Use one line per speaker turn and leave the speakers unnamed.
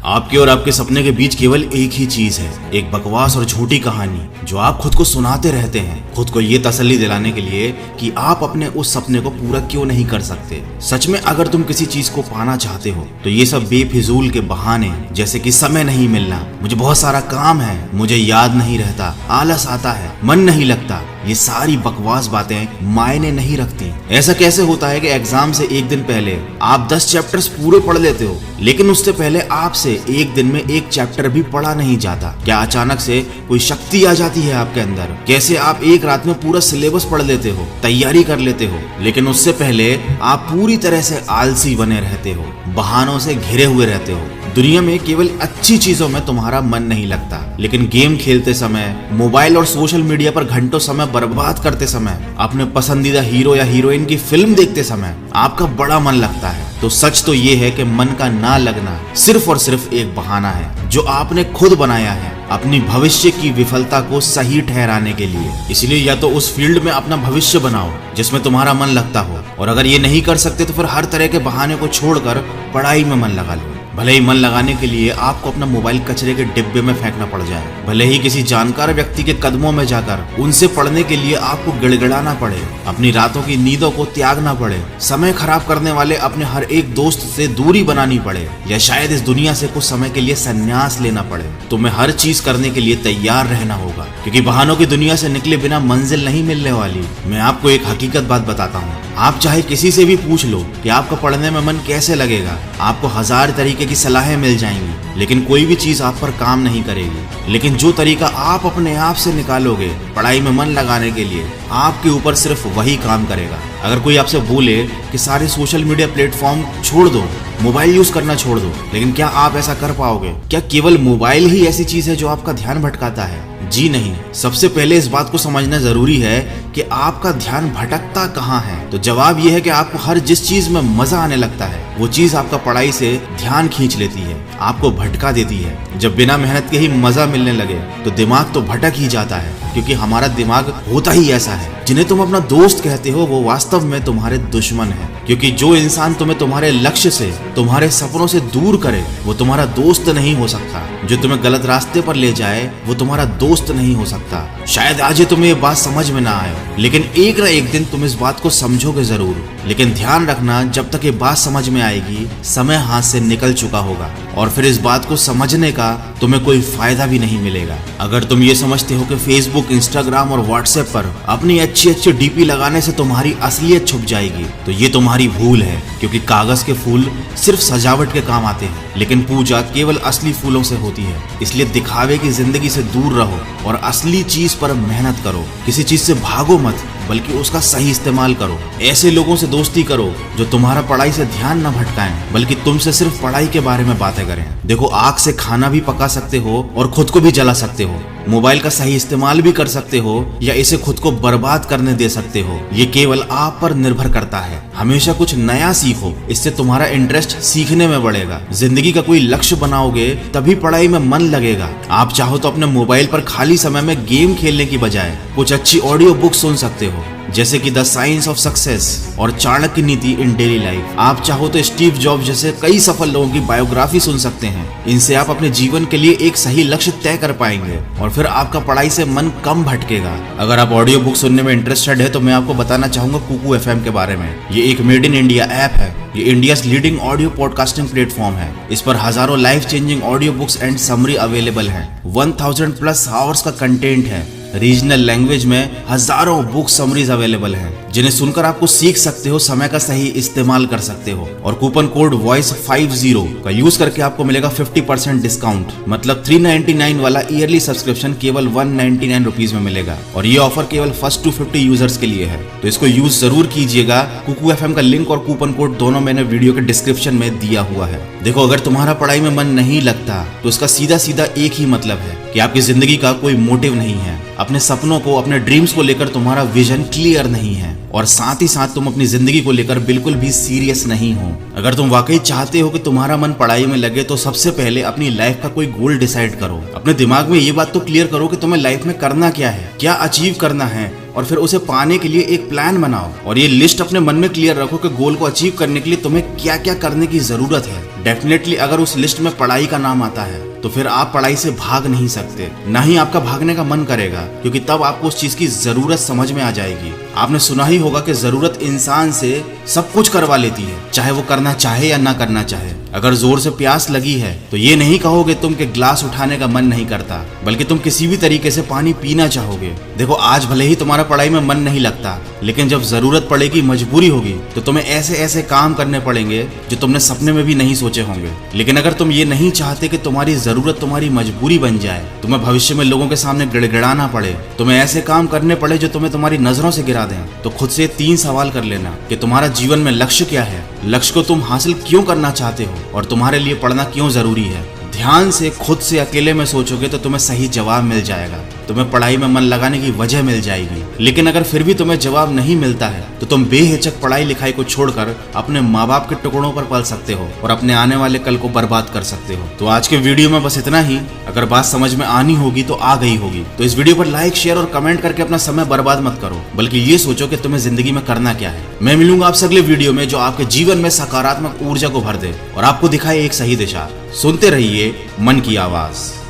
आपके और आपके सपने के बीच केवल एक ही चीज है, एक बकवास और झूठी कहानी जो आप खुद को सुनाते रहते हैं, खुद को ये तसल्ली दिलाने के लिए कि आप अपने उस सपने को पूरा क्यों नहीं कर सकते। सच में अगर तुम किसी चीज को पाना चाहते हो तो ये सब बेफिजूल के बहाने, जैसे कि समय नहीं मिलना, मुझे बहुत सारा काम है, मुझे याद नहीं रहता, आलस आता है, मन नहीं लगता, ये सारी बकवास बातें मायने नहीं रखती। ऐसा कैसे होता है कि एग्जाम से एक दिन पहले आप 10 चैप्टर्स पूरे पढ़ लेते हो, लेकिन उससे पहले आपसे एक दिन में एक चैप्टर भी पढ़ा नहीं जाता? क्या अचानक से कोई शक्ति आ जाती है आपके अंदर? कैसे आप एक रात में पूरा सिलेबस पढ़ लेते हो, तैयारी कर लेते हो, लेकिन उससे पहले आप पूरी तरह से आलसी बने रहते हो, बहानों से घिरे हुए रहते हो। दुनिया में केवल अच्छी चीजों में तुम्हारा मन नहीं लगता, लेकिन गेम खेलते समय, मोबाइल और सोशल मीडिया पर घंटों समय बर्बाद करते समय, अपने पसंदीदा हीरो या हीरोइन की फिल्म देखते समय आपका बड़ा मन लगता है। तो सच तो ये है कि मन का ना लगना सिर्फ और सिर्फ एक बहाना है जो आपने खुद बनाया है अपनी भविष्य की विफलता को सही ठहराने के लिए। इसलिए या तो उस फील्ड में अपना भविष्य बनाओ जिसमें तुम्हारा मन लगता हो, और अगर ये नहीं कर सकते तो फिर हर तरह के बहाने को छोड़कर पढ़ाई में मन लगा लो। भले ही मन लगाने के लिए आपको अपना मोबाइल कचरे के डिब्बे में फेंकना पड़ जाए, भले ही किसी जानकार व्यक्ति के कदमों में जाकर उनसे पढ़ने के लिए आपको गिड़गिड़ाना पड़े, अपनी रातों की नींदों को त्यागना पड़े, समय खराब करने वाले अपने हर एक दोस्त से दूरी बनानी पड़े, या शायद इस दुनिया से कुछ समय के लिए संन्यास लेना पड़े, तुम्हें हर चीज करने के लिए तैयार रहना होगा, क्योंकि बहानों की दुनिया से निकले बिना मंजिल नहीं मिलने वाली। मैं आपको एक हकीकत बात बताता हूँ, आप चाहे किसी से भी पूछ लो कि आपका पढ़ने में मन कैसे लगेगा, आपको 1000 तरीके की सलाहें मिल जाएंगी, लेकिन कोई भी चीज आप पर काम नहीं करेगी। लेकिन जो तरीका आप अपने आप से निकालोगे पढ़ाई में मन लगाने के लिए, आपके ऊपर सिर्फ वही काम करेगा। अगर कोई आपसे बोले कि सारे सोशल मीडिया प्लेटफॉर्म छोड़ दो, मोबाइल यूज करना छोड़ दो, लेकिन क्या आप ऐसा कर पाओगे? क्या केवल मोबाइल ही ऐसी चीज है जो आपका ध्यान भटकाता है? जी नहीं। सबसे पहले इस बात को समझना जरूरी है कि आपका ध्यान भटकता कहाँ है। तो जवाब यह है कि आपको हर जिस चीज में मजा आने लगता है वो चीज आपका पढ़ाई से ध्यान खींच लेती है, आपको भटका देती है। जब बिना मेहनत के ही मजा मिलने लगे तो दिमाग तो भटक ही जाता है, क्योंकि हमारा दिमाग होता ही ऐसा है। जिन्हें तुम अपना दोस्त कहते हो वो वास्तव में तुम्हारे दुश्मन है, क्योंकि जो इंसान तुम्हें तुम्हारे लक्ष्य से, तुम्हारे सपनों से दूर करे वो तुम्हारा दोस्त नहीं हो सकता। जो तुम्हें गलत रास्ते पर ले जाए वो तुम्हारा दोस्त नहीं हो सकता। शायद आज तुम्हें ये बात समझ में ना आए, लेकिन एक ना एक दिन तुम इस बात को समझोगे जरूर। लेकिन ध्यान रखना, जब तक ये बात समझ में आएगी समय हाथ से निकल चुका होगा, और फिर इस बात को समझने का तुम्हें कोई फायदा भी नहीं मिलेगा। अगर तुम ये समझते हो कि फेसबुक, इंस्टाग्राम और व्हाट्सएप पर अपनी अच्छी अच्छी डीपी लगाने से तुम्हारी असलियत छुप जाएगी, तो ये तुम्हारी भूल है, क्योंकि कागज के फूल सिर्फ सजावट के काम आते हैं, लेकिन पूजा केवल असली फूलों से होती है। इसलिए दिखावे की जिंदगी से दूर रहो और असली चीज पर मेहनत करो। किसी चीज से भागो मत, बल्कि उसका सही इस्तेमाल करो। ऐसे लोगों से दोस्ती करो जो तुम्हारा पढ़ाई से ध्यान न भटकाएं, बल्कि तुमसे सिर्फ पढ़ाई के बारे में बातें करें। देखो, आग से खाना भी पका सकते हो और खुद को भी जला सकते हो। मोबाइल का सही इस्तेमाल भी कर सकते हो या इसे खुद को बर्बाद करने दे सकते हो। ये केवल आप पर निर्भर करता है। हमेशा कुछ नया सीखो, इससे तुम्हारा इंटरेस्ट सीखने में बढ़ेगा। जिंदगी का कोई लक्ष्य बनाओगे तभी पढ़ाई में मन लगेगा। आप चाहो तो अपने मोबाइल पर खाली समय में गेम खेलने की बजाय कुछ अच्छी ऑडियो बुक सुन सकते हो, जैसे कि द साइंस ऑफ सक्सेस और चाणक्य नीति इन डेली लाइफ। आप चाहो तो स्टीव जॉब जैसे कई सफल लोगों की बायोग्राफी सुन सकते हैं। इनसे आप अपने जीवन के लिए एक सही लक्ष्य तय कर पाएंगे और फिर आपका पढ़ाई से मन कम भटकेगा। अगर आप ऑडियो बुक सुनने में इंटरेस्टेड है तो मैं आपको बताना चाहूंगा कुकू एफएम के बारे में। ये एक मेड इन इंडिया ऐप है। ये India leading audio podcasting platform है। इस पर हजारों life changing audio books and summary available है। 1000+ आवर्स का कंटेंट है। रीजनल लैंग्वेज में हजारों बुक समरीज अवेलेबल हैं, जिन्हें सुनकर आपको सीख सकते हो, समय का सही इस्तेमाल कर सकते हो। और कूपन कोड वॉइस50 का यूज करके आपको मिलेगा 50% डिस्काउंट। मतलब 399 वाला ईयरली सब्सक्रिप्शन केवल 199 रुपीज में मिलेगा, और ये ऑफर केवल फर्स्ट 250 यूजर्स के लिए है। तो इसको यूज जरूर कीजिएगा। कुकू एफएम का लिंक और कूपन कोड दोनों मैंने वीडियो के डिस्क्रिप्शन में दिया हुआ है। देखो, अगर तुम्हारा पढ़ाई में मन नहीं लगता तो इसका सीधा सीधा एक ही मतलब है कि आपकी जिंदगी का कोई मोटिव नहीं है। अपने सपनों को, अपने ड्रीम्स को लेकर तुम्हारा विजन क्लियर नहीं है, और साथ ही साथ तुम अपनी जिंदगी को लेकर बिल्कुल भी सीरियस नहीं हो। अगर तुम वाकई चाहते हो कि तुम्हारा मन पढ़ाई में लगे तो सबसे पहले अपनी लाइफ का कोई गोल डिसाइड करो। अपने दिमाग में ये बात तो क्लियर करो कि तुम्हें लाइफ में करना क्या है, क्या अचीव करना है, और फिर उसे पाने के लिए एक प्लान बनाओ। और ये लिस्ट अपने मन में क्लियर रखो कि गोल को अचीव करने के लिए तुम्हें क्या क्या करने की जरूरत है। डेफिनेटली अगर उस लिस्ट में पढ़ाई का नाम आता है तो फिर आप पढ़ाई से भाग नहीं सकते, ना ही आपका भागने का मन करेगा, क्योंकि तब आपको उस चीज की जरूरत समझ में आ जाएगी। आपने सुना ही होगा कि जरूरत इंसान से सब कुछ करवा लेती है, चाहे वो करना चाहे या ना करना चाहे। अगर जोर से प्यास लगी है तो ये नहीं कहोगे तुम कि ग्लास उठाने का मन नहीं करता, बल्कि तुम किसी भी तरीके से पानी पीना चाहोगे। देखो, आज भले ही तुम्हारा पढ़ाई में मन नहीं लगता, लेकिन जब जरूरत पड़ेगी, मजबूरी होगी, तो तुम्हें ऐसे ऐसे काम करने पड़ेंगे जो तुमने सपने में भी नहीं सोचे होंगे। लेकिन अगर तुम ये नहीं चाहते कि तुम्हारी जरूरत तुम्हारी मजबूरी बन जाए, तुम्हें भविष्य में लोगों के सामने गिड़गिड़ाना पड़े, तुम्हें ऐसे काम करने पड़े जो तुम्हें तुम्हारी नजरों से गिरा दें, तो खुद से 3 सवाल कर लेना कि तुम्हारा जीवन में लक्ष्य क्या है, लक्ष्य को तुम हासिल क्यों करना चाहते हो, और तुम्हारे लिए पढ़ना क्यों जरूरी है। ध्यान से खुद से अकेले में सोचोगे तो तुम्हें सही जवाब मिल जाएगा, तुम्हें पढ़ाई में मन लगाने की वजह मिल जाएगी। लेकिन अगर फिर भी तुम्हें जवाब नहीं मिलता है तो तुम बेहिचक पढ़ाई लिखाई को छोड़कर अपने माँ बाप के टुकड़ों पर पल सकते हो और अपने आने वाले कल को बर्बाद कर सकते हो। तो आज के वीडियो में बस इतना ही। अगर बात समझ में आनी होगी तो आ गई होगी, तो इस वीडियो पर लाइक, शेयर और कमेंट करके अपना समय बर्बाद मत करो, बल्कि ये सोचो कि तुम्हें जिंदगी में करना क्या है। मैं मिलूंगा आपसे अगले वीडियो में जो आपके जीवन में सकारात्मक ऊर्जा को भर दे और आपको दिखाए एक सही दिशा। सुनते रहिए मन की आवाज।